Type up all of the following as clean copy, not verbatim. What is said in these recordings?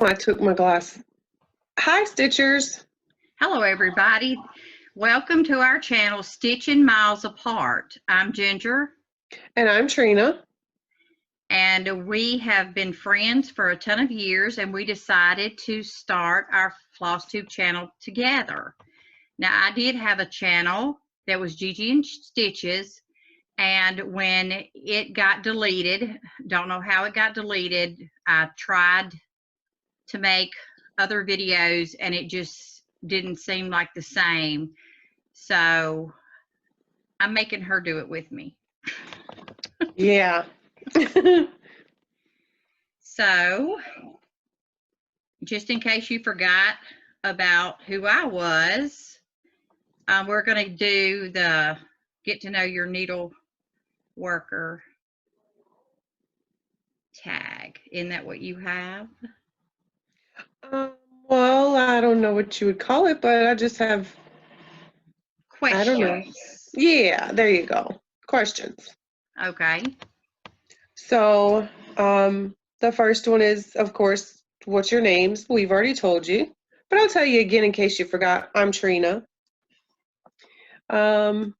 I took my glass. Hi, Stitchers. Hello, everybody. Welcome to our channel, Stitching Miles Apart. I'm Ginger. And I'm Trina. And we have been friends for a ton of years, and we decided to start our Flosstube channel together. Now, I did have a channel that was Gigi and Stitches, and when it got deleted, don't know how it got deleted, I tried to make other videos, and it just didn't seem like the same. So I'm making her do it with me. Yeah. So just in case you forgot about who I was, we're going to do the get to know your needle worker tag. Isn't that what you have? Well, I don't know what you would call it, but I just have Questions. I don't know. Yeah, there you go. Questions. Okay. So, the first one is, of course, what's your names? We've already told you, but I'll tell you again in case you forgot. I'm Trina. Where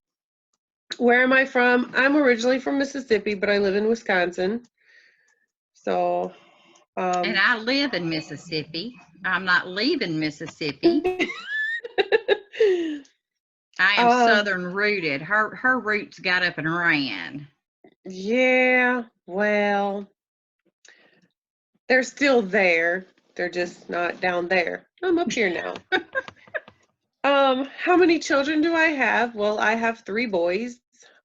am I from? I'm originally from Mississippi, but I live in Wisconsin. So, And I live in Mississippi. I'm not leaving Mississippi. I am Southern rooted. Her roots got up and ran. Yeah, well, they're still there. They're just not down there. I'm up here now. How many children do I have? Well, I have 3 boys.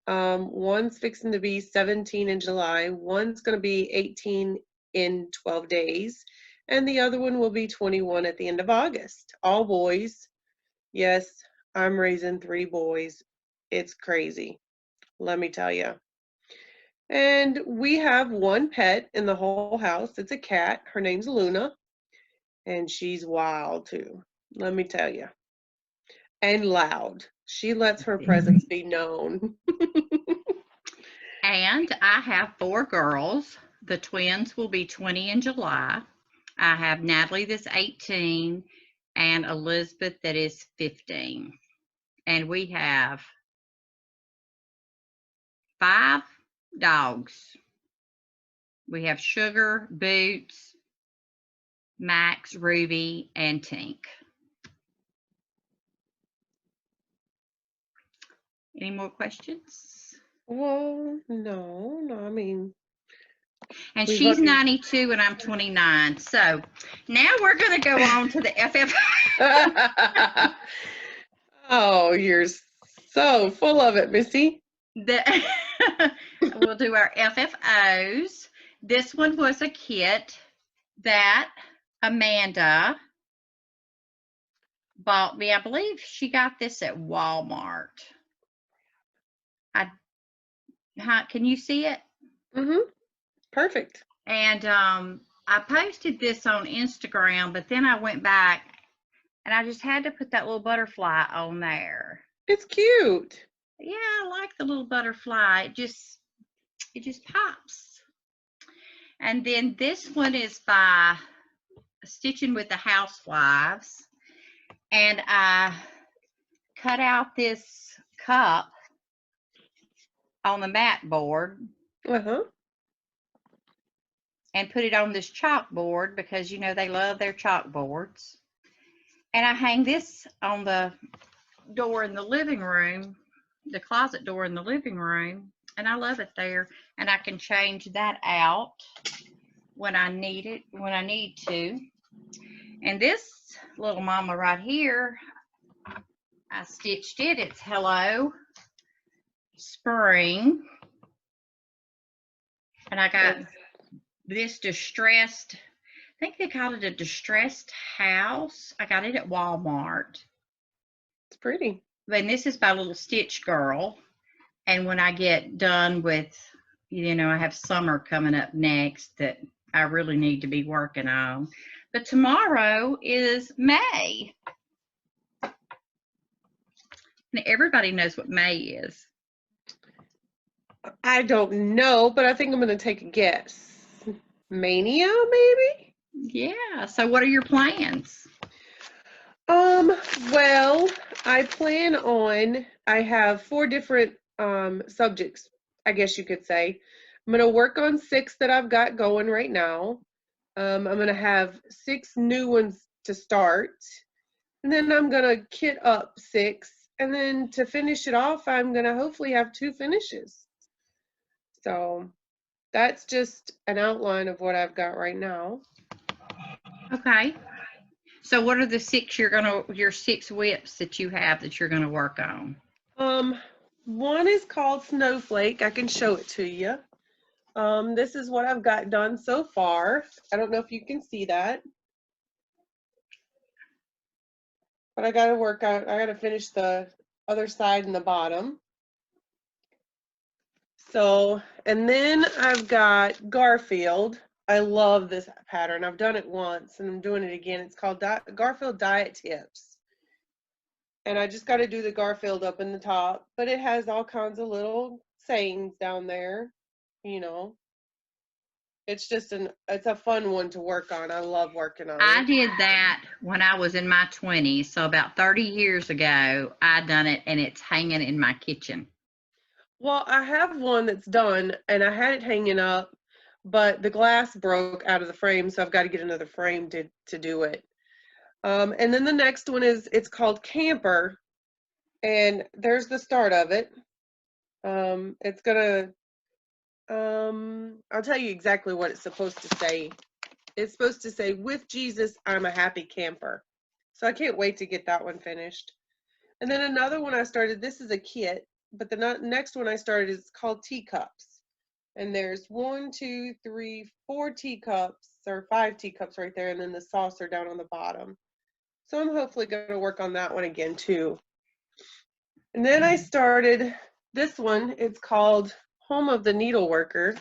One's fixing to be 17 in July. One's going to be 18 in 12 days. And the other one will be 21 at the end of August. All boys. Yes, I'm raising 3 boys. It's crazy. Let me tell you. And we have one pet in the whole house. It's a cat. Her name's Luna. And she's wild too. Let me tell you. And loud. She lets her presence be known. And I have 4 girls. The twins will be 20 in July. I have Natalie that's 18 and Elizabeth that is 15. And we have 5 dogs. We have Sugar, Boots, Max, Ruby, and Tink. Any more questions? Well, no, I mean. And she's 92 and I'm 29. So now we're going to go on to the FF. Oh, you're so full of it, Missy. We'll do our FFOs. This one was a kit that Amanda bought me. I believe she got this at Walmart. Can you see it? Mm-hmm. Perfect. And I posted this on Instagram, but then I went back and I just had to put that little butterfly on there. It's cute. Yeah, I like the little butterfly. It just pops. And then this one is by Stitching with the Housewives. And I cut out this cup on the mat board. And put it on this chalkboard because, you know, they love their chalkboards. And I hang this on the door in the living room, the closet door in the living room, and I love it there. And I can change that out when I need it, when I need to. And this little mama right here, I stitched it. It's Hello Spring. And I got this distressed, I think they called it a distressed house. I got it at Walmart. It's pretty. And this is by Little Stitch Girl. And when I get done with, you know, I have summer coming up next that I really need to be working on. But tomorrow is May. And everybody knows what May is. I don't know, but I think I'm going to take a guess. Mania, maybe? Yeah. So what are your plans? Well, I plan on, I have 4 different subjects, I guess you could say. I'm going to work on 6 that I've got going right now. I'm going to have 6 new ones to start. And then I'm going to kit up 6. And then to finish it off, I'm going to hopefully have 2 finishes. So that's just an outline of what I've got right now. Okay. So what are the 6 your 6 whips that you have that you're gonna work on? One is called Snowflake. I can show it to you. This is what I've got done so far. I don't know if you can see that, but I got to work out. I got to finish the other side and the bottom. So, and then I've got Garfield. I love this pattern. I've done it once and I'm doing it again. It's called Garfield Diet Tips. And I just got to do the Garfield up in the top, but it has all kinds of little sayings down there, you know. It's just it's a fun one to work on. I love working on I it. did that when I was in my 20s, so about 30 years ago, I done it, and it's hanging in my kitchen. Well, I have one that's done, and I had it hanging up, but the glass broke out of the frame, so I've got to get another frame to do it. And then the next one it's called Camper, and there's the start of it. It's gonna, I'll tell you exactly what it's supposed to say. It's supposed to say, "With Jesus, I'm a happy camper." So I can't wait to get that one finished. And then another one I started, this is a kit, but the next one I started is called Teacups. And there's 1, 2, 3, 4 teacups, or 5 teacups right there, and then the saucer down on the bottom. So I'm hopefully going to work on that one again too. And then I started this one. It's called Home of the Needleworker.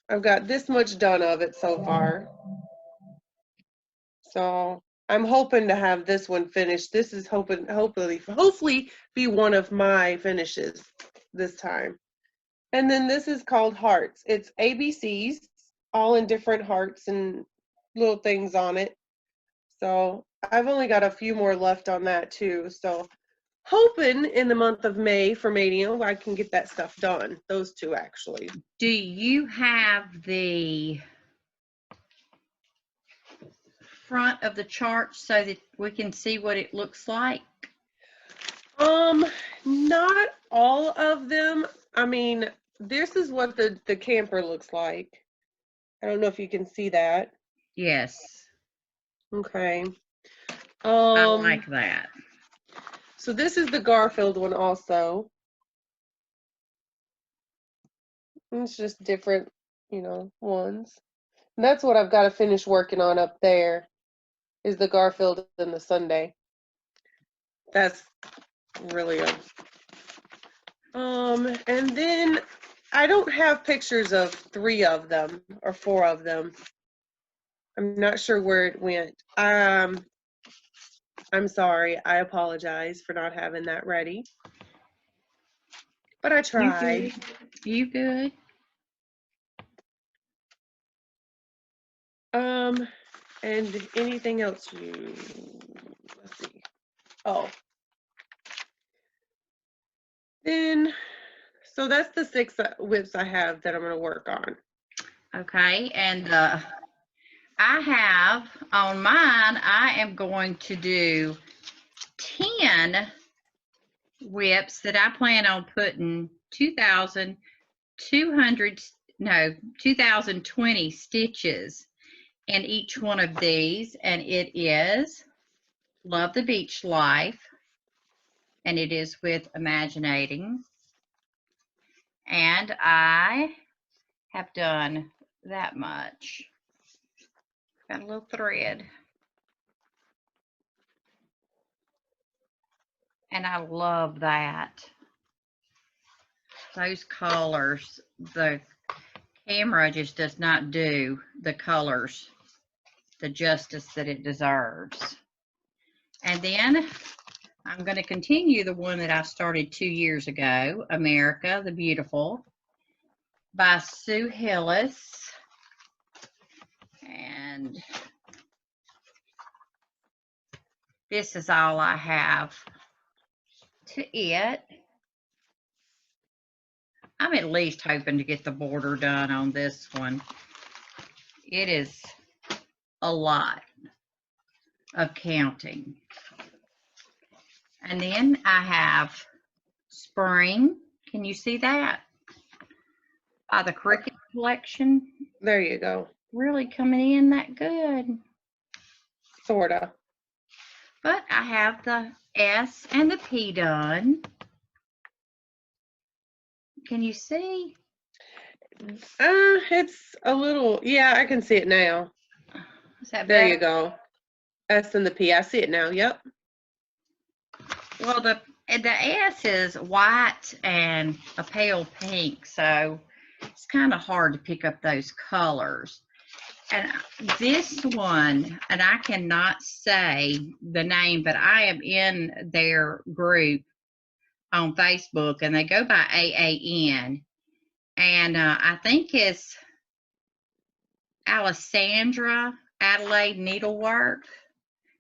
I've got this much done of it so far. So I'm hoping to have this one finished. This is hopefully be one of my finishes this time. And then this is called Hearts. It's ABCs, all in different hearts and little things on it. So I've only got a few more left on that too. So hoping in the month of May for Maynia, I can get that stuff done. Those 2 actually. Do you have the front of the chart so that we can see what it looks like? Not all of them. I mean, this is what the camper looks like. I don't know if you can see that. Yes. Okay. I like that. So this is the Garfield one also. It's just different, ones. And that's what I've got to finish working on up there, is the Garfield and the Sunday. That's really a and then I don't have pictures of 3 of them or 4 of them. I'm not sure where it went. I'm sorry. I apologize for not having that ready. But I tried. You good? And anything else let's see. Oh. Then, so that's the 6 whips I have that I'm going to work on. Okay, and I have on mine, I am going to do 10 whips that I plan on putting 2,020 stitches in each one of these, and it is Love the Beach Life, and it is with Imaginating, and I have done that much. Got a little thread. And I love that. Those colors, the camera just does not do the colors the justice that it deserves. And then I'm going to continue the one that I started 2 years ago, America the Beautiful, by Sue Hillis. And this is all I have to it. I'm at least hoping to get the border done on this one. It is a lot of counting. And then I have spring. Can you see that? By the Cricket Collection. There you go. Really coming in that good. Sorta. But I have the S and the P done. Can you see? It's a little, yeah, I can see it now. Is that There better? you go. S and the P. I see it now. Yep. Well, the S is white and a pale pink, so it's kind of hard to pick up those colors. And this one, and I cannot say the name, but I am in their group on Facebook, and they go by AAN. And I think it's Alessandra, Adelaide Needlework,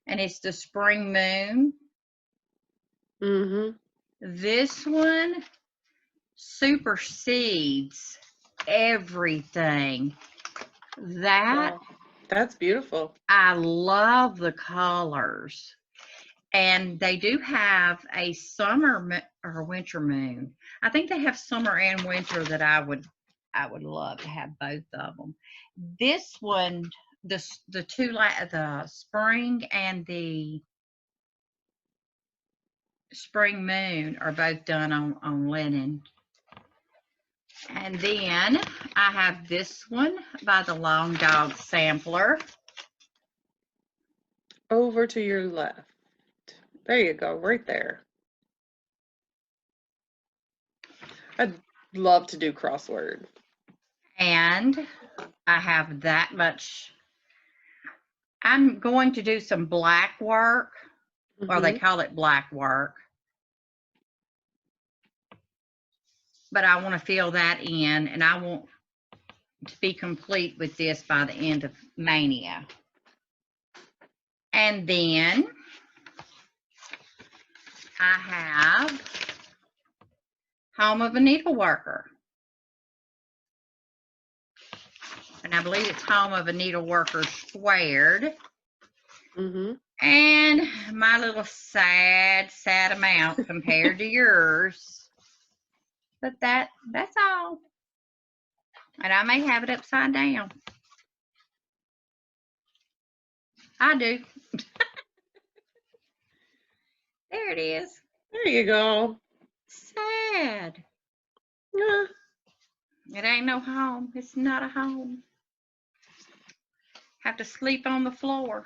and it's the Spring Moon. Mm-hmm. This one supersedes everything. That, Wow. That's beautiful. I love the colors. And they do have a summer or winter moon. I think they have summer and winter that I would love to have both of them. This one, the spring and the spring moon are both done on linen. And then I have this one by the Long Dog Sampler. Over to your left. There you go, right there. I'd love to do Krozwyrd. And I have that much. I'm going to do some black work, or they call it black work. But I want to fill that in, and I want to be complete with this by the end of Mania. And then I have Home of a Needleworker. And I believe it's Home of a Needleworker squared. And my little sad amount compared to yours. But that's all. And I may have it upside down. I do. There it is. There you go. Sad. Yeah. It ain't no home. It's not a home. Have to sleep on the floor.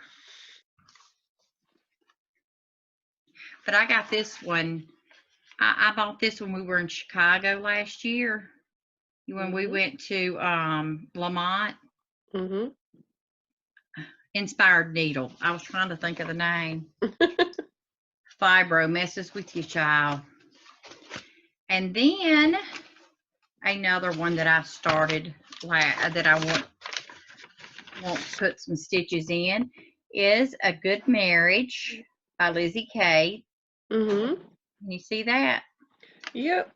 But I got this one. I bought this when we were in Chicago last year. When we went to Lamont. Inspired Needle. I was trying to think of the name. Fibro messes with you, child. And then another one that I started that I want to put some stitches in is A Good Marriage by Lizzie Kate. Can you see that? Yep.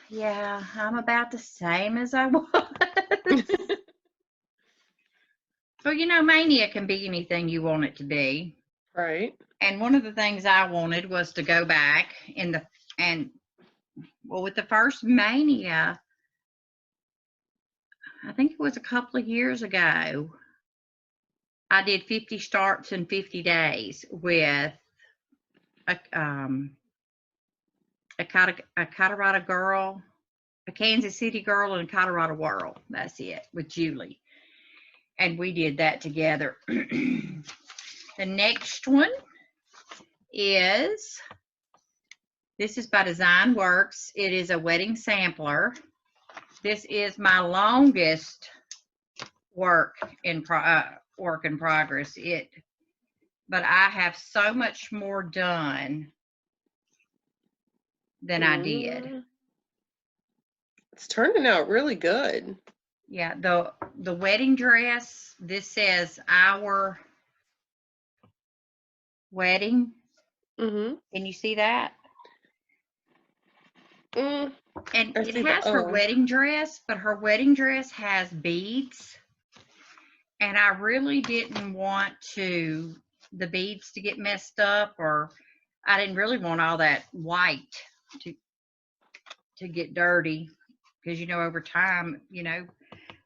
Yeah, I'm about the same as I was. Well, you know, Mania can be anything you want it to be. Right. And one of the things I wanted was to go back with the first Mania, I think it was a couple of years ago, I did 50 starts in 50 days with a Colorado girl, a Kansas City girl, and a Colorado girl. That's it, with Julie. And we did that together. The next one is, this is by Design Works. It is a wedding sampler. This is my longest work in progress. But I have so much more done than I did. It's turning out really good. Yeah, the wedding dress, this says our wedding. Mm-hmm. Can you see that? Mm, And I it see the has her O. wedding dress, but her wedding dress has beads. And I really didn't want the beads to get messed up, or I didn't really want all that white to get dirty, because over time,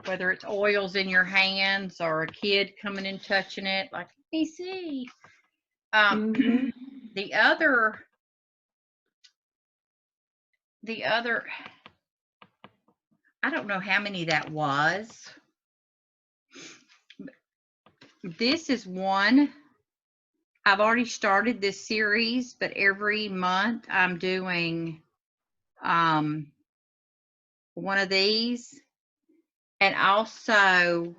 whether it's oils in your hands or a kid coming and touching it, like, let me see. Mm-hmm. The other, I don't know how many that was. This is one. I've already started this series, but every month I'm doing one of these, and also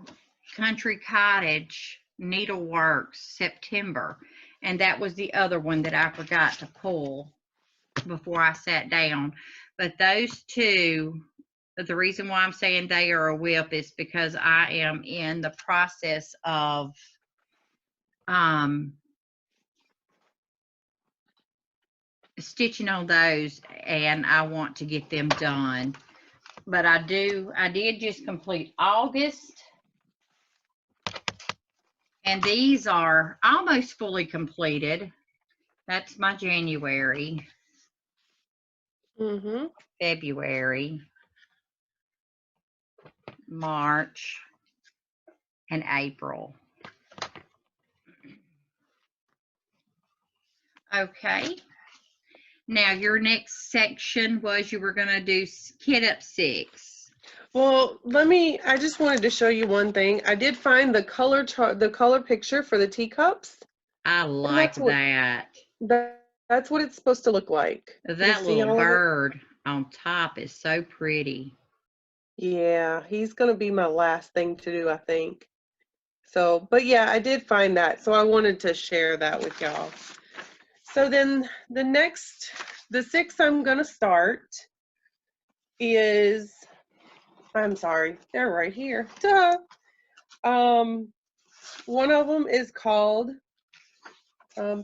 Country Cottage Needleworks September. And that was the other one that I forgot to pull before I sat down. But those two, the reason why I'm saying they are a whip is because I am in the process of stitching on those, and I want to get them done. But I did just complete August, and these are almost fully completed. That's my January, Mm-hmm. February, March, and April. Okay. Now your next section was you were going to do Kit Up 6. Well, I just wanted to show you one thing. I did find the color chart, the color picture for the teacups. I like that. That's what it's supposed to look like. You That see little all of it? bird on top is so pretty. Yeah, he's gonna be my last thing to do, I think. So, but yeah, I did find that. So I wanted to share that with y'all. So then the 6 I'm gonna start is, I'm sorry, they're right here. Duh. One of them is called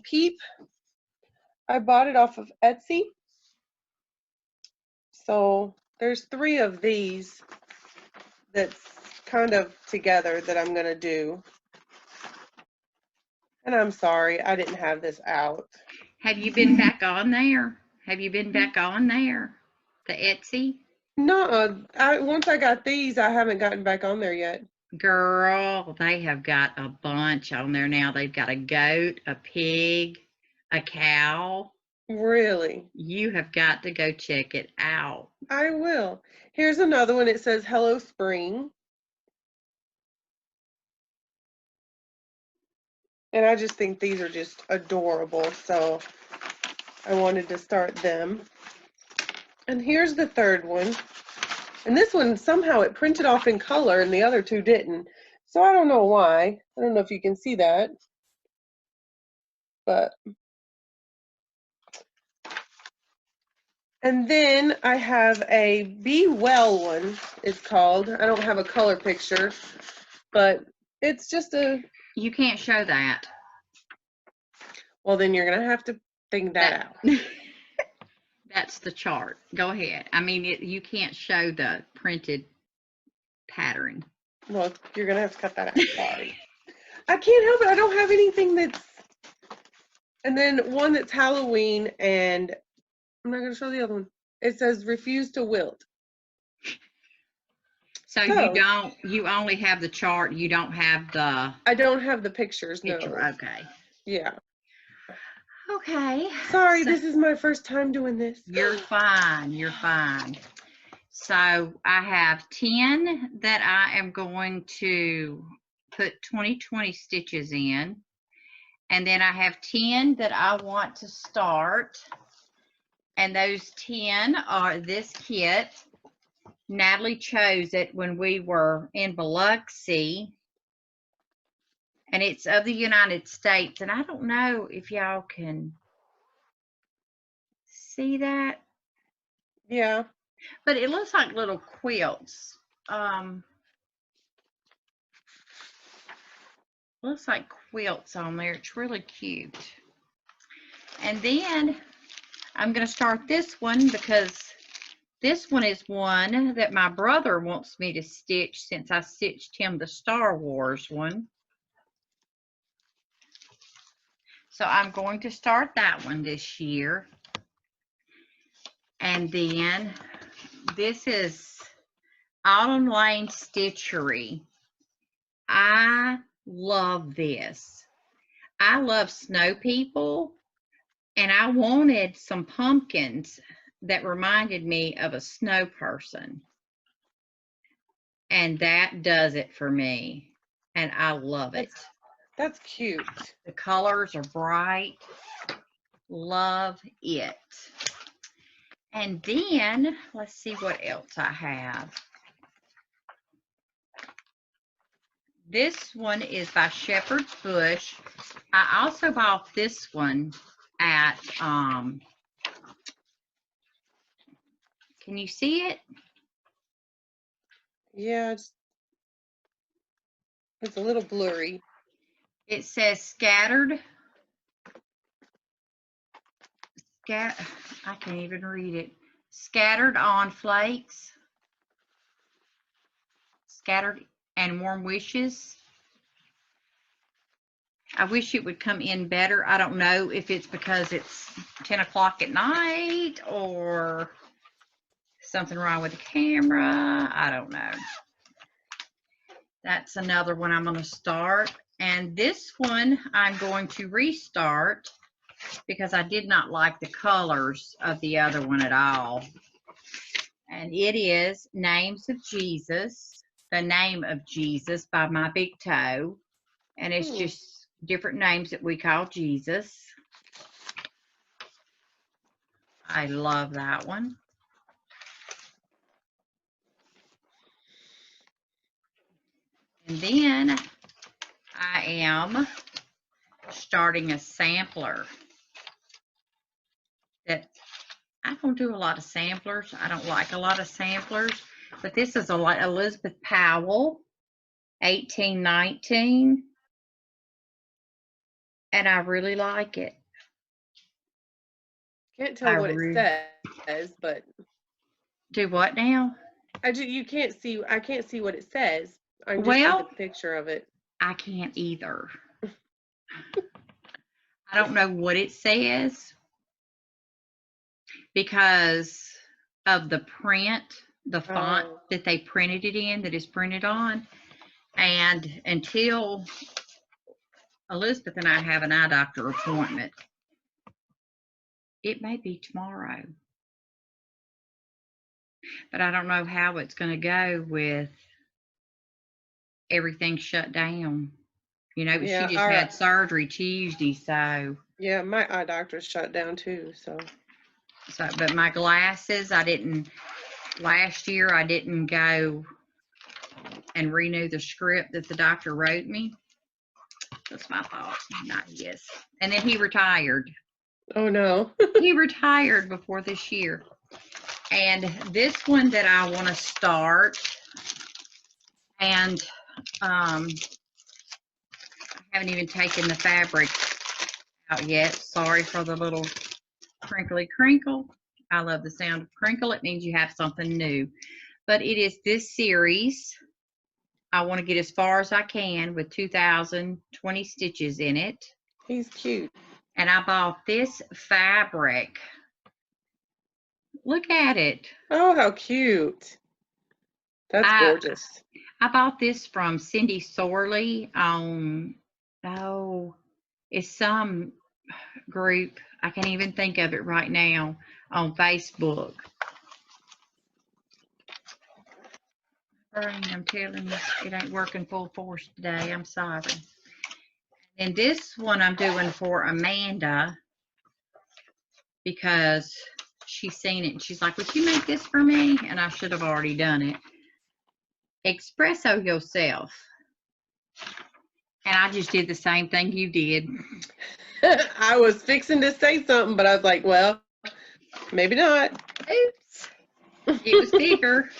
Peep. I bought it off of Etsy. So there's 3 of these that's kind of together that I'm gonna do. And I'm sorry, I didn't have this out. Have you been back on there? Have you been back on there? The Etsy? No, once I got these, I haven't gotten back on there yet. Girl, they have got a bunch on there now. They've got a goat, a pig, a cow. Really? You have got to go check it out. I will. Here's another one. It says Hello Spring. And I just think these are just adorable. So I wanted to start them. And here's the third one. And this one, somehow it printed off in color and the other 2 didn't. So I don't know why. I don't know if you can see that. But, and then I have a Be Well one, it's called. I don't have a color picture, but it's just a... You can't show that. Well, then you're going to have to think that out. That's the chart. Go ahead. I mean, you can't show the printed pattern. Well, you're going to have to cut that out. Sorry. I can't help it. I don't have anything that's... And then one that's Halloween, and I'm not going to show the other one. It says Refuse to Wilt. So you only have the chart. You don't have the... I don't have the pictures, picture. no. Okay. Yeah. Okay. Sorry, this is my first time doing this. You're fine. You're fine. So I have 10 that I am going to put 20/20 stitches in. And then I have 10 that I want to start. And those 10 are this kit. Natalie chose it when we were in Biloxi. And it's of the United States. And I don't know if y'all can see that. Yeah. But it looks like little quilts. looks like quilts on there. It's really cute. And then I'm going to start this one because this one is one that my brother wants me to stitch since I stitched him the Star Wars one. So I'm going to start that one this year. And then this is Autumn Lane Stitchery. I love this. I love snow people, and I wanted some pumpkins that reminded me of a snow person. And that does it for me. And I love it. That's cute. The colors are bright. Love it. And then let's see what else I have. This one is by Shepherd's Bush. I also bought this one at, can you see it? Yeah, it's a little blurry. It says scattered. I can't even read it. Scattered on flakes. Scattered and warm wishes. I wish it would come in better. I don't know if it's because it's 10 o'clock at night or something wrong with the camera. I don't know. That's another one I'm going to start. And this one I'm going to restart because I did not like the colors of the other one at all. And it is Names of Jesus, the Name of Jesus by My Big Toe. And it's just different names that we call Jesus. I love that one. And then I am starting a sampler that I don't do a lot of samplers. I don't like a lot of samplers, but this is Elizabeth Powell, 1819, and I really like it. Can't tell what it says, but do what now? You can't see. I can't see what it says. I just see the picture of it. I can't either. I don't know what it says because of the print, the font that they printed it in, that is printed on. And until Elizabeth and I have an eye doctor appointment, it may be tomorrow. But I don't know how it's going to go with everything shut down. You know, but she just had surgery Tuesday, so. Yeah, my eye doctor's shut down too, so. But my glasses, last year I didn't go and renew the script that the doctor wrote me. That's my fault, not his. And then he retired. Oh no. He retired before this year. And this one that I want to start, and I haven't even taken the fabric out yet. Sorry for the little crinkly crinkle. I love the sound of crinkle. It means you have something new. But it is this series. I want to get as far as I can with 2020 stitches in it. He's cute. And I bought this fabric. Look at it. Oh, how cute. That's gorgeous. I bought this from Cindy Sorley on, it's some group. I can't even think of it right now on Facebook. I'm telling you, it ain't working full force today. I'm sorry. And this one I'm doing for Amanda because she's seen it and she's like, would you make this for me? And I should have already done it. Espresso yourself. And I just did the same thing you did. I was fixing to say something, but I was like, well, maybe not. Oops. It was bigger.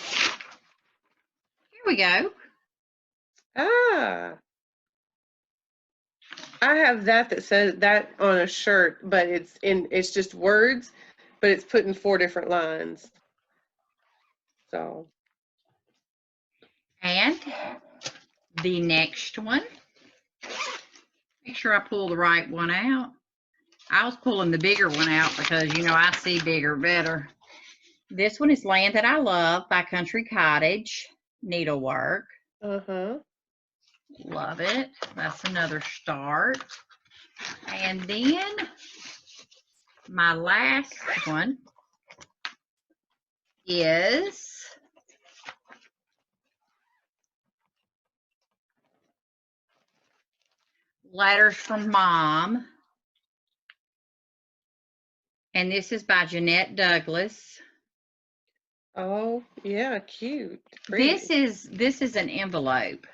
Here we go. Ah. I have that says that on a shirt, but it's just words, but it's put in 4 different lines. So. And the next one, make sure I pull the right one out. I was pulling the bigger one out because, you know, I see bigger better. This one is Land That I Love by Country Cottage, Needlework. Uh-huh. Love it. That's another start. And then my last one is Letters from Mom. And this is by Jeanette Douglas. Oh, yeah, cute. This Pretty. is an envelope.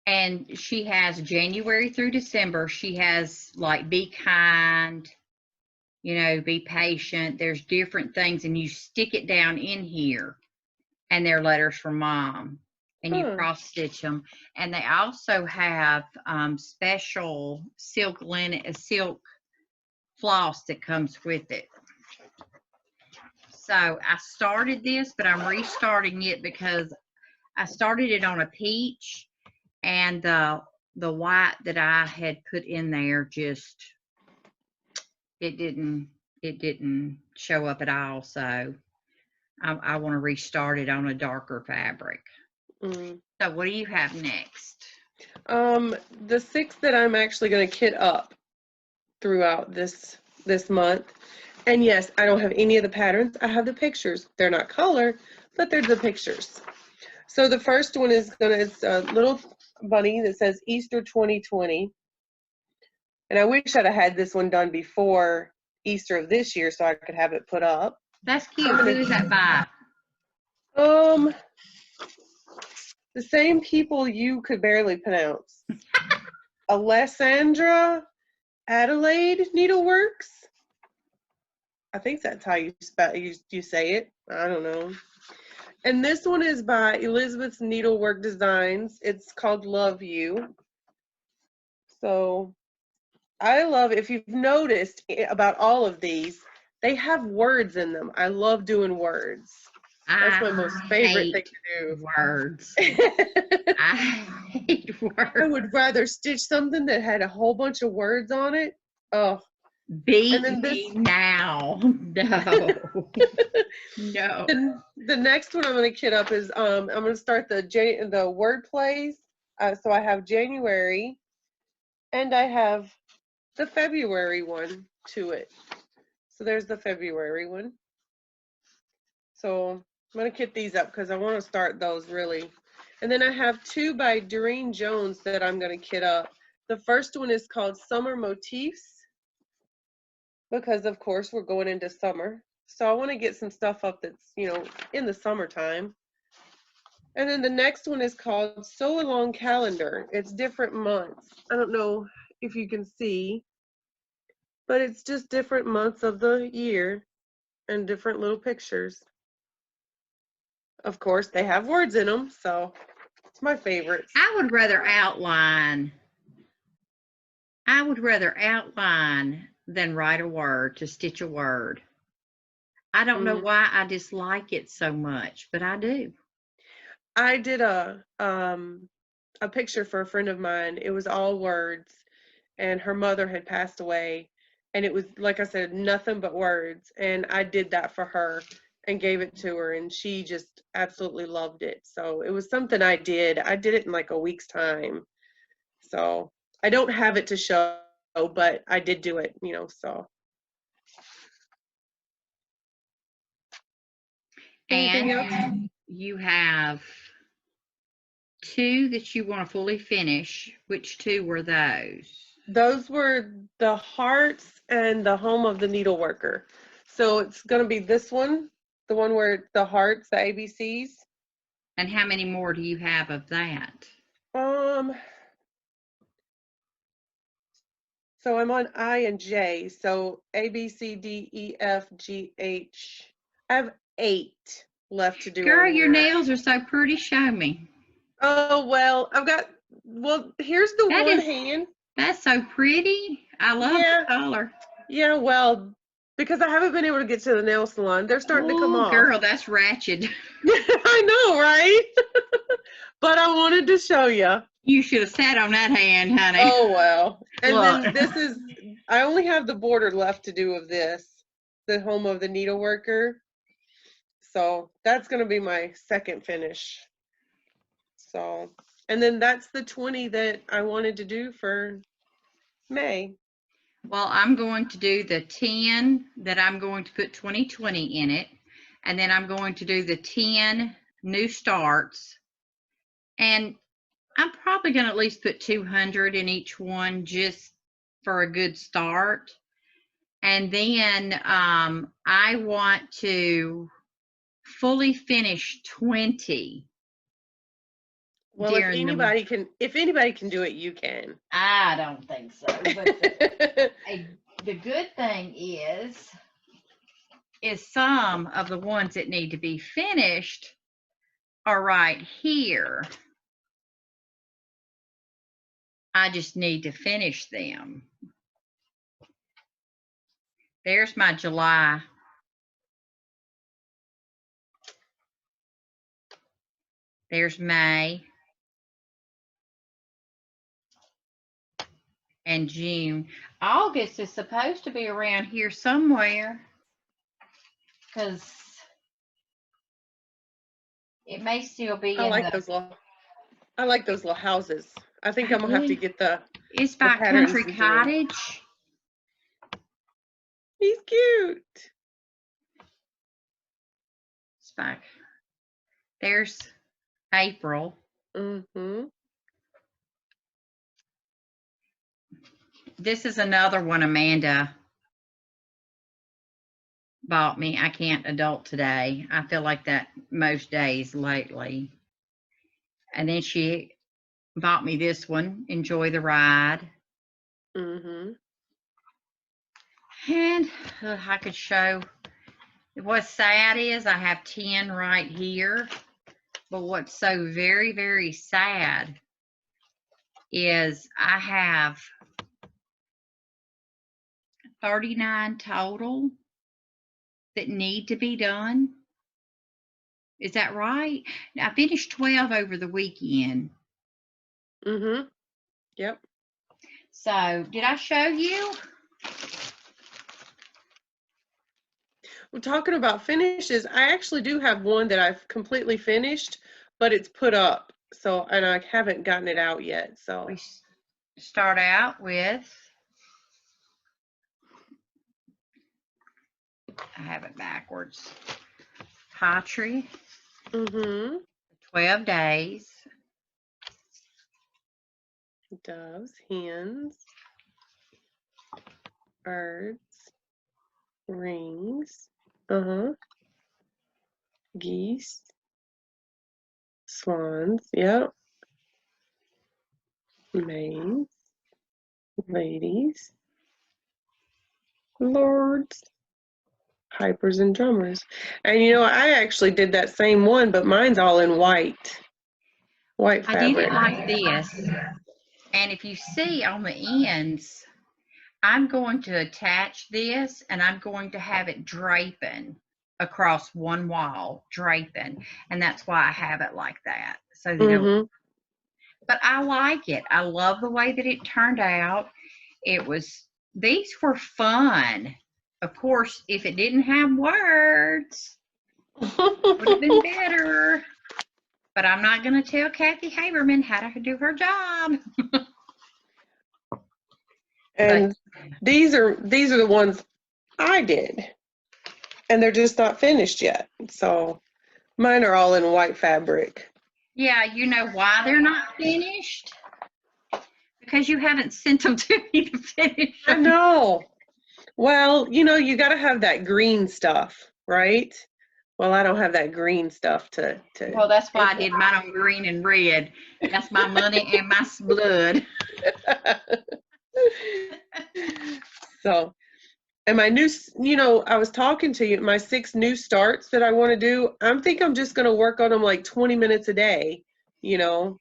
And she has January through December. She has like be kind, you know, be patient. There's different things, and you stick it down in here, and they're letters from Mom, and you cross stitch them. And they also have special silk floss that comes with it. So I started this, but I'm restarting it because I started it on a peach, and the white that I had put in there just it didn't show up at all. So I want to restart it on a darker fabric. So what do you have next? The 6 that I'm actually going to kit up throughout this month. And yes, I don't have any of the patterns. I have the pictures. They're not color, but they're the pictures. So the first one is it's a little bunny that says Easter 2020. And I wish I'd have had this one done before Easter of this year so I could have it put up. That's cute. Who is that by? The same people you could barely pronounce. Alessandra, Adelaide Needleworks. I think that's how you say it. I don't know. And this one is by Elizabeth's Needlework Designs. It's called Love You. So I love, if you've noticed about all of these, they have words in them. I love doing words. That's my most favorite thing to do. Words. I hate words. I would rather stitch something that had a whole bunch of words on it. Oh. Beat me now. No. No. The next one I'm going to kit up is I'm going to start the word plays. So I have January, and I have the February one to it. So there's the February one. So I'm going to kit these up because I want to start those really. And then I have 2 by Doreen Jones that I'm going to kit up. The first one is called Summer Motifs, because of course we're going into summer. So I want to get some stuff up that's, you know, in the summertime. And then the next one is called Sew Along Calendar. It's different months. I don't know if you can see, but it's just different months of the year and different little pictures. Of course, they have words in them, so it's my favorites. I would rather outline than write a word, to stitch a word. I don't know why I dislike it so much, but I do. I did a picture for a friend of mine. It was all words, and her mother had passed away, and it was, like I said, nothing but words. And I did that for her and gave it to her, and she just absolutely loved it. So it was something I did. I did it in like a week's time. So I don't have it to show, but I did do it, you know, so. Anything else? You have 2 that you want to fully finish. Which 2 were those? Those were the hearts and the home of the needleworker. So it's going to be this one, the one where the hearts, the ABCs. And how many more do you have of that? So I'm on I and J. So A, B, C, D, E, F, G, H. I have 8 left to do. Girl, your nails are so pretty. Show me. Oh, well, well, here's the one hand. That's so pretty. I love Yeah, the color. yeah, well, because I haven't been able to get to the nail salon. They're starting to come Oh, off. girl, that's ratchet. I know, right? But I wanted to show you. You should have sat on that hand, honey. Oh, well. And Look. then this is, I only have the border left to do of this, the home of the Needleworker. So that's going to be my second finish. So, and then that's the 20 that I wanted to do for May. Well, I'm going to do the 10 that I'm going to put 2020 in it. And then I'm going to do the 10 new starts. And I'm probably going to at least put 200 in each one just for a good start. And then I want to fully finish 20. Well, if anybody can do it, you can. I don't think so. But the good thing is some of the ones that need to be finished are right here. I just need to finish them. There's my July. There's May and June. August is supposed to be around here somewhere because it may still be I like those little houses. I think I'm gonna have to get the It's by patterns Country and do 'em. Cottage. He's cute. It's by, there's April. Mm-hmm. This is another one Amanda bought me. I can't adult today. I feel like that most days lately. And then she bought me this one, Enjoy the Ride. Mm-hmm. And I could show. What's sad is I have 10 right here. But what's so very, very sad is I have 39 total that need to be done. Is that right? I finished 12 over the weekend. Mm-hmm. Yep. So did I show you? We're talking about finishes. I actually do have one that I've completely finished, but it's put up. So, and I haven't gotten it out yet. So We start out with, I have it backwards, pottery, mm-hmm. 12 days. Doves, hens, birds, rings, geese, swans, yep, maids, ladies, lords, pipers, and drummers. And you know, I actually did that same one, but mine's all in white I did fabric. it like this. And if you see on the ends, I'm going to attach this and I'm going to have it draping across one wall, draping. And that's why I have it like that. So they don't. But I like it. I love the way that it turned out. These were fun. Of course, if it didn't have words, it would have been better. But I'm not going to tell Kathy Haberman how to do her job. And these are the ones I did, and they're just not finished yet. So mine are all in white fabric. Yeah, you know why they're not finished? Because you haven't sent them to me to finish them. I know. Well, you know, you got to have that green stuff, right? Well, I don't have that green stuff to. Well, that's why I did mine on green and red. That's my money and my blood. So, and my new, you know, I was talking to you, my 6 new starts that I want to do, I'm just going to work on them like 20 minutes a day, you know,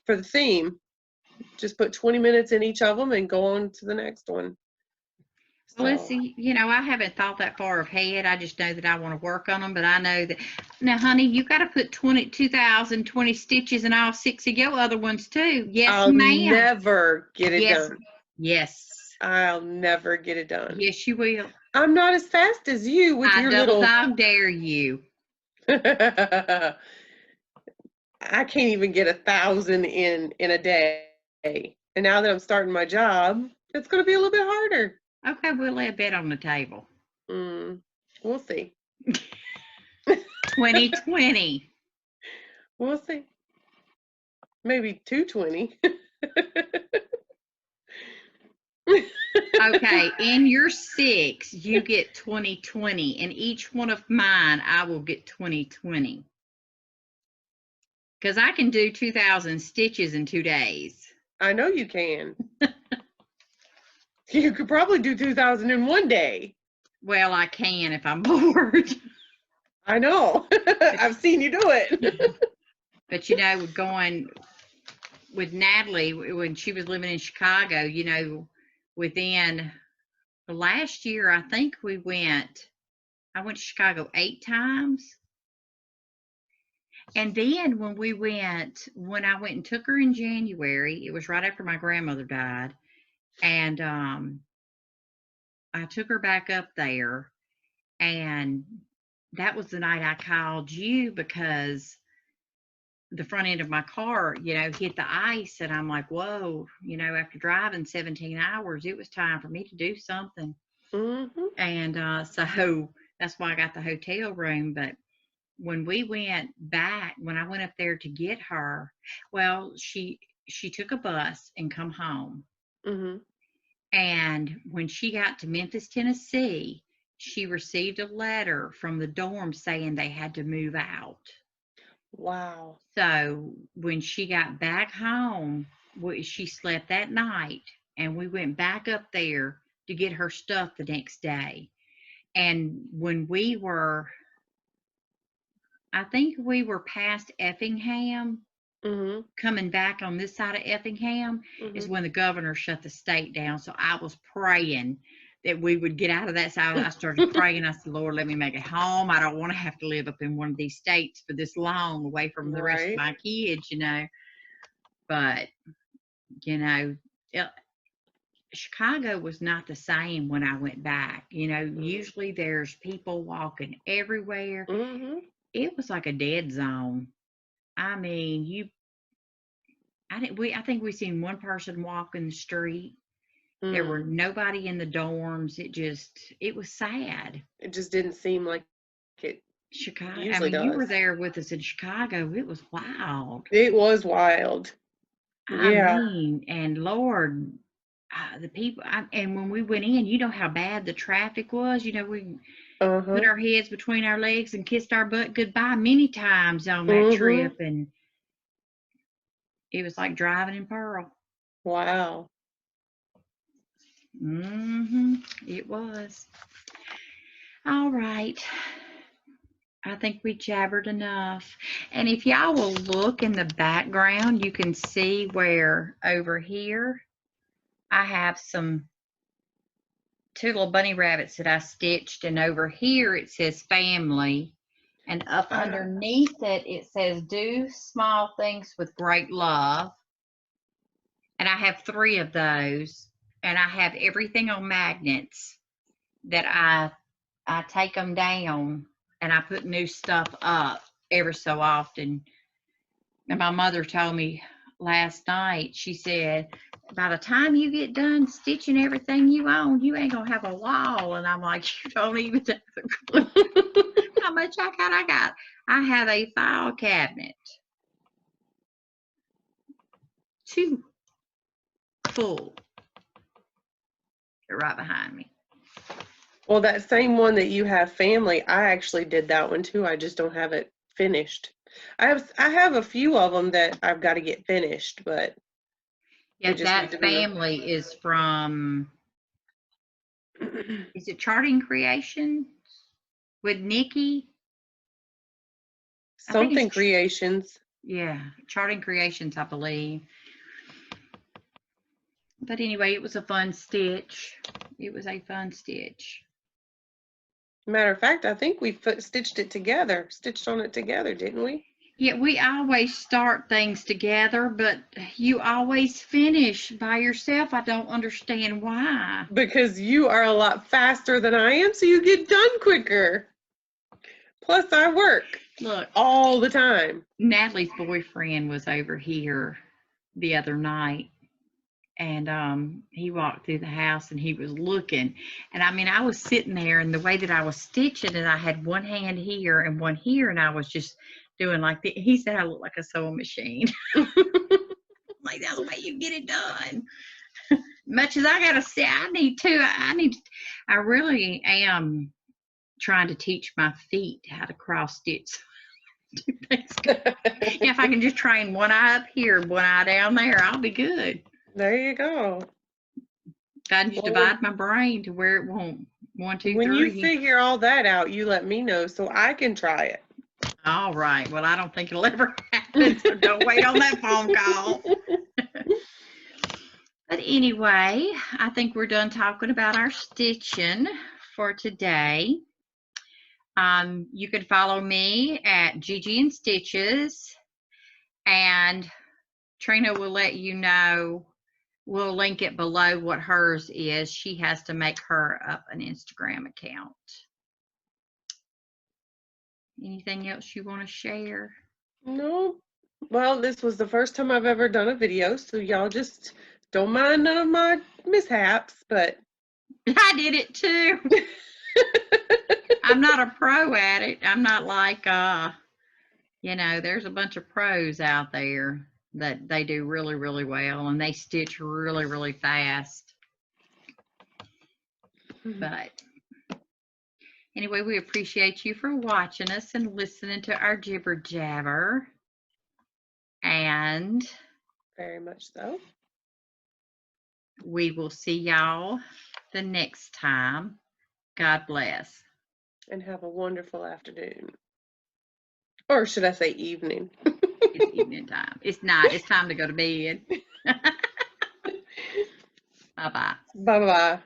for the theme. just put 20 minutes in each of them and go on to the next one. Well, let's So, see, I haven't thought that far ahead. I just know that I want to work on them, but I know that now, honey, you got to put 2,020 stitches in all 6 of your other ones too. Yes, I'll ma'am. never get it Yes. done. Yes. I'll never get it done. Yes, you will. I'm not as fast as you with I your double little. dog dare you. I can't even get 1,000 in a day. And now that I'm starting my job, it's going to be a little bit harder. Okay, we'll lay a bet on the table. We'll see. 2020. We'll see. Maybe 220. Okay, in your 6, you get 2020. In each one of mine, I will get 2020. Because I can do 2,000 stitches in 2 days. I know you can. You could probably do 2,000 in one day. Well, I can if I'm bored. I know. I've seen you do it. But going with Natalie when she was living in Chicago, within the last year, I think I went to Chicago 8 times. And then when I went and took her in January, it was right after my grandmother died. And I took her back up there, and that was the night I called you because the front end of my car, hit the ice, and I'm like, whoa, after driving 17 hours, it was time for me to do something. Mm-hmm. And so that's why I got the hotel room. But when we went back, when I went up there to get her, well, she took a bus and come home. Mm-hmm. And when she got to Memphis, Tennessee, she received a letter from the dorm saying they had to move out. Wow. So when she got back home, she slept that night, and we went back up there to get her stuff the next day. And when I think we were past Effingham, Mm-hmm. coming back on this side of Effingham, is when the governor shut the state down. So I was praying that we would get out of that side. I started praying. I said, Lord, let me make it home. I don't want to have to live up in one of these states for this long, away from the rest of my kids, But, Chicago was not the same when I went back. Usually there's people walking everywhere. Mm-hmm. It was like a dead zone. I mean, I think we seen one person walk in the street. There were nobody in the dorms. It was sad. It just didn't seem like it Chicago. usually does. You were there with us in Chicago. It was wild. It was wild. I mean, and Lord, the people. And when we went in, you know how bad the traffic was. We put our heads between our legs and kissed our butt goodbye many times on that trip, and it was like driving in Pearl. Wow. It was. All right. I think we jabbered enough. And if y'all will look in the background, you can see where over here I have two little bunny rabbits that I stitched, and over here it says family, and up underneath it says do small things with great love. And I have 3 of those, and I have everything on magnets that I take them down, and I put new stuff up every so often. And my mother told me last night, she said, by the time you get done stitching everything you own, you ain't gonna have a wall. And I'm like, you don't even have a clue how much I got. I have a file cabinet, 2 full. They're right behind me. Well, that same one that you have family, I actually did that one too. I just don't have it finished. I have a few of them that I've got to get finished, but yeah, that family is from is it Charting Creations with Nikki? Something Creations. Yeah, Charting Creations, I believe. But anyway, it was a fun stitch. It was a fun stitch. Matter of fact, I think we stitched on it together, didn't we? Yeah, we always start things together, but you always finish by yourself. I don't understand why. Because you are a lot faster than I am, so you get done quicker. Plus, I work all the time. Natalie's boyfriend was over here the other night, and he walked through the house and he was looking. And I mean, I was sitting there, and the way that I was stitching, and I had one hand here and one here, and I was just doing like the, he said I look like a sewing machine. Like, that's the way you get it done. Much as I gotta say, I really am trying to teach my feet how to cross stitch. If I can just train one eye up here, one eye down there, I'll be good. There you go. I just divide my brain to where it won't. 1, 2, 3. When you figure all that out, you let me know so I can try it. All right. Well, I don't think it'll ever happen, so don't wait on that phone call. But anyway, I think we're done talking about our stitching for today. You can follow me at Gigi and Stitches, and Trina will let you know. We'll link it below what hers is. She has to make her up an Instagram account. Anything else you want to share? No. Well, this was the first time I've ever done a video, so y'all just don't mind none of my mishaps, but I did it too. I'm not a pro at it. I'm not like, you know, there's a bunch of pros out there that they do really, really well, and they stitch really, really fast. But anyway, we appreciate you for watching us and listening to our jibber jabber. And very much so. We will see y'all the next time. God bless. And have a wonderful afternoon. Or should I say evening? It's evening time. It's not. It's time to go to bed. Bye-bye. Bye-bye.